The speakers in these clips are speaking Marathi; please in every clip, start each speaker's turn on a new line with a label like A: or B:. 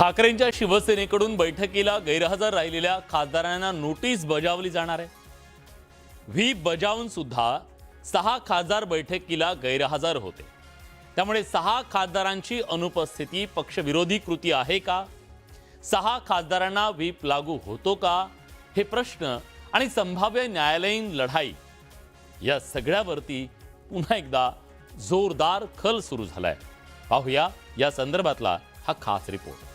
A: ठाकरेंच्या शिवसेनेकडून बैठकीला गैरहजर राहिलेल्या खासदारांना नोटीस बजावली जाणार आहे। व्हीप बजावून सुद्धा 6 खासदार बैठकीला गैरहजर होते। त्यामुळे 6 खासदारांची अनुपस्थिती पक्षविरोधी कृती आहे का? 6 खासदारांना व्हीप लागू होतो का? हे प्रश्न आणि संभाव्य न्यायालयीन लढाई या सगळ्यावरती पुन्हा एकदा जोरदार खल सुरू झालाय। पाहूया या संदर्भातला हा खास रिपोर्ट।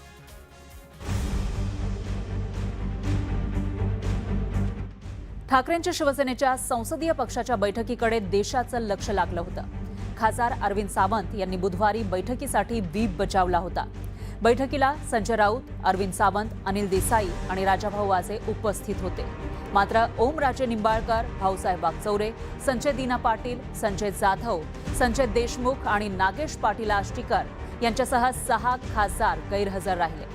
B: ठाकरेंच्या शिवसेनेच्या संसदीय पक्षाच्या बैठकीकडे देशाचं लक्ष लागलं होतं। खासदार अरविंद सावंत यांनी बुधवारी बैठकीसाठी व्हीप बजावला होता। बैठकीला संजय राऊत, अरविंद सावंत, अनिल देसाई आणि राजाभाऊ वाजे उपस्थित होते। मात्र ओमराजे निंबाळकर, भाऊसाहेब वागचौरे, संजय दीना पाटील, संजय जाधव, संजय देशमुख आणि नागेश पाटील आष्टीकर यांच्यासह 6 खासदार गैरहजर राहिले।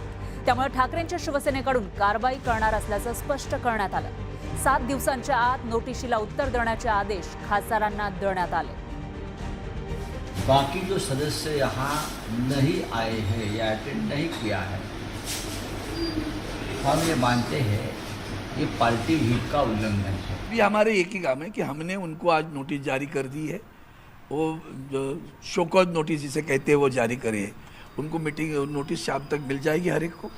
B: त्यामुळे ठाकरेंच्या शिवसेनेकडून कारवाई करणार असल्याचं स्पष्ट करण्यात आलं। 7 दिवसांच्या आत नोटिशीला उत्तर देण्याचे आदेश खासदारांना देण्यात आले।
C: बाकी जो सदस्य यहाँ नहीं आए हैं या अटेंड नहीं किया है, हम ये मानते हैं ये पार्टी व्हीप का उल्लंघन है।
D: भी हमारे एक ही काम है कि हमने उनको आज नोटिस जारी कर दी है। वो जो शोकॉज नोटिस जिसे कहते हैं वो जारी करे है। उनको मीटिंग नोटिस शाम तक मिल जाएगी हर एक को।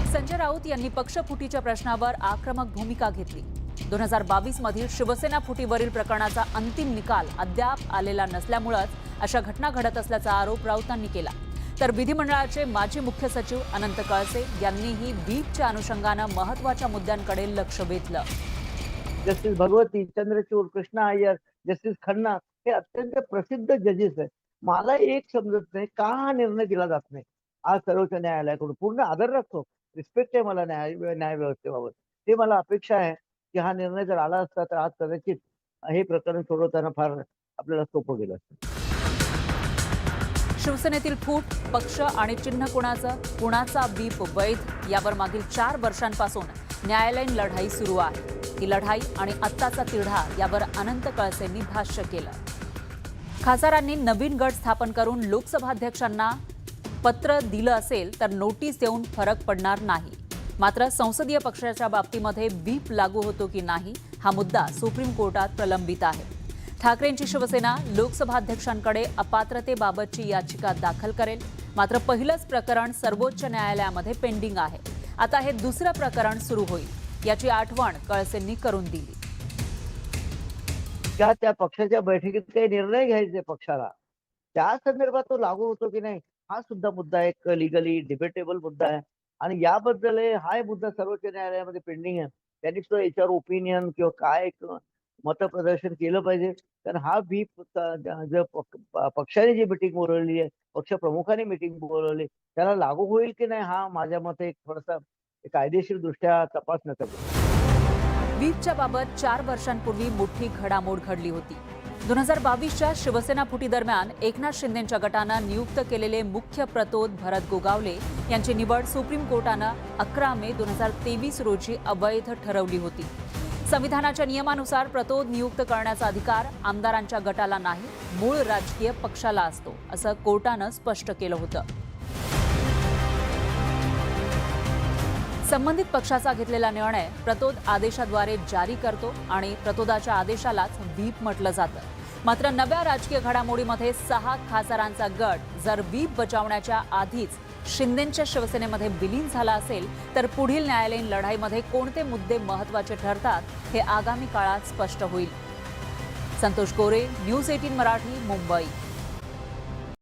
B: संजय राऊत यांनी पक्षफुटीच्या प्रश्नावर आक्रमक भूमिका घेतली। 2022 मधील शिवसेना फुटीवरील प्रकरणाचा अंतिम निकाल अद्याप आलेला नसल्यामुळेच अशा घटना घडत असल्याचा आरोप राऊतांनी केला। तर विधिमंडळाचे माजी मुख्य सचिव अनंत कळसे यांनीही व्हीपच्या अनुषंगाने महत्त्वाच्या मुद्द्यांकडे लक्ष वेधलं।
E: जस्टिस भगवती, चंद्रचूड, कृष्णा अय्यर, जस्टिस खन्ना हे अत्यंत प्रसिद्ध जजेस आहेत। मला एक समजत नाही का हा निर्णय दिला जात नाही। आज सर्वोच्च न्यायालयाकडून पूर्ण आदर राखतो, रिस्पेक्ट आहे मला न्याय व्यवस्थेबाबत। ते मला अपेक्षा आहे की हा निर्णय जर आला असता तर आज कदाचित हे प्रकरण सोडवताना फार आपल्याला सोपं गेलं असतं।
B: शिवसेनेतील फूट, पक्ष आणि चिन्ह कुणाचा व्हीप वैध यावर मागील 4 वर्षांपासून न्यायालयीन लढाई सुरू आहे। ही लढाई आणि आत्ताचा तिढा यावर अनंत कळसेंनी भाष्य केलं। खासदारांनी नवीन गट स्थापन करून लोकसभाध्यक्षांना पत्र दिलं असेल तर नोटीस देऊन फरक पडणार नाही। मात्र संसदीय पक्षाच्या बाबतीमध्ये व्हीप लागू होतो की नाही हा मुद्दा सुप्रीम कोर्टात प्रलंबित आहे। ठाकरेंची शिवसेना लोकसभाध्यक्षांकडे अपात्रतेबाबतची याचिका दाखल करेल। मात्र पहिलंच प्रकरण सर्वोच्च न्यायालयामध्ये पेंडिंग आहे। आता हे दुसरं प्रकरण सुरू होईल याची आठवण कळसेंनी करून दिली।
E: त्या पक्षाच्या बैठकीत काही निर्णय घ्यायचे पक्षाला, त्या संदर्भात तो लागू होतो की नाही हा सुद्धा मुद्दा एक लिगली डिबेटेबल मुद्दा आहे। आणि याबद्दल हा मुद्दा सर्वोच्च न्यायालयामध्ये पेंडिंग आहे। त्यांनी तो याच्यावर ओपिनियन किंवा काय मतप्रदर्शन केलं पाहिजे। कारण हा व्हीप जर पक्षाने जी मिटिंग बोलवली आहे, पक्ष प्रमुखांनी मिटिंग बोलवली, त्याला लागू होईल की नाही हा माझ्या मते थोडासा कायदेशीर दृष्ट्या तपासण्याचा
B: व्हीपच्या बाबत 4 वर्षांपूर्वी मोठी घडामोड घडली होती। 2022च्या शिवसेना फुटी दरम्यान एकनाथ शिंदेंच्या गटानं नियुक्त केलेले मुख्य प्रतोद भरत गोगावले यांची निवड सुप्रीम कोर्टानं 11 मे 2023 रोजी अवैध ठरवली होती। संविधानाच्या नियमानुसार प्रतोद नियुक्त करण्याचा अधिकार आमदारांच्या गटाला नाही, मूळ राजकीय पक्षाला असतो, असं कोर्टानं स्पष्ट केलं होतं। संबंधित पक्षाचा घेतलेला निर्णय प्रतोद आदेशाद्वारे जारी करतो आणि प्रतोदाच्या आदेशालाच व्हीप म्हटलं जातं। मात्र नव्या राजकीय घडामोडीमध्ये 6 खासदारांचा गट जर व्हीप बजावण्याच्या आधीच शिंदेंच्या शिवसेनेमध्ये विलीन झाला असेल तर पुढील न्यायालयीन लढाईमध्ये कोणते मुद्दे महत्त्वाचे ठरतात हे आगामी काळात स्पष्ट होईल। संतोष गोरे, न्यूज 18 मराठी, मुंबई।